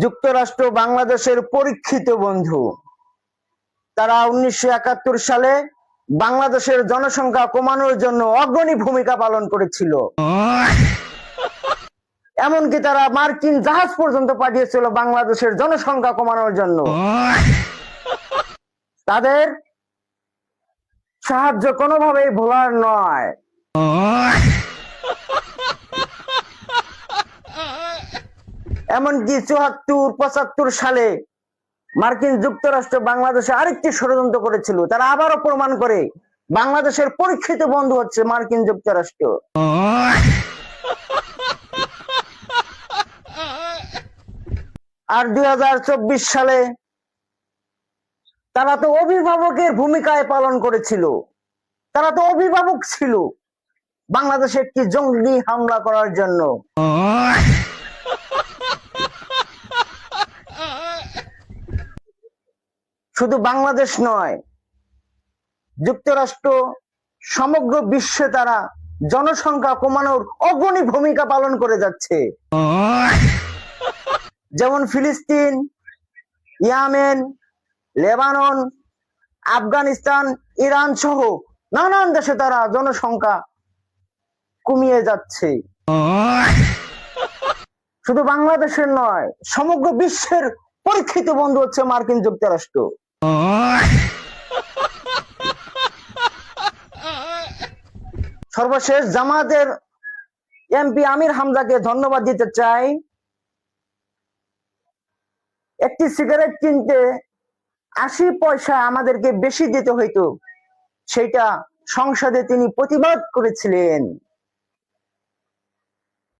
যুক্তরাষ্ট্র বাংলাদেশের পরীক্ষিত বন্ধু। তারা 1971 সালে বাংলাদেশের জনসংখ্যা কমানোর জন্য অগ্রণী ভূমিকা পালন করেছিল। এমনকি তারা মার্কিন জাহাজ পর্যন্ত পাঠিয়েছিল বাংলাদেশের জনসংখ্যা কমানোর জন্য। তাদের সাহায্য কোনোভাবেই ভোলার নয়। এমনকি 74-75 সালে মার্কিন যুক্তরাষ্ট্র বাংলাদেশে আরেকটি ষড়যন্ত্র করেছিল। তারা আবারও প্রমাণ করে বাংলাদেশের পরীক্ষিত বন্ধু হচ্ছে মার্কিন যুক্তরাষ্ট্র। আর 2024 সালে তারা তো অভিভাবকের ভূমিকায় পালন করেছিল। তারা তো অভিভাবক ছিল বাংলাদেশে একটি জঙ্গি হামলা করার জন্য। শুধু বাংলাদেশ নয়, যুক্তরাষ্ট্র সমগ্র বিশ্বে তারা জনসংখ্যা কমানোর অগ্রণী ভূমিকা পালন করে যাচ্ছে। যেমন ফিলিস্তিন, ইয়েমেন, লেবানন, আফগানিস্তান, ইরান সহ নানান দেশে তারা জনসংখ্যা কমিয়ে যাচ্ছে। শুধু বাংলাদেশের নয়, সমগ্র বিশ্বের পরীক্ষিত বন্ধু হচ্ছে মার্কিন যুক্তরাষ্ট্র। সর্বশেষ জামায়াতের এমপি আমির হামজাকে ধন্যবাদ দিতে চাই। একটি সিগারেট কিনতে 80 পয়সা আমাদেরকে বেশি দিতে হইতো, সেটা সংসদে তিনি প্রতিবাদ করেছিলেন।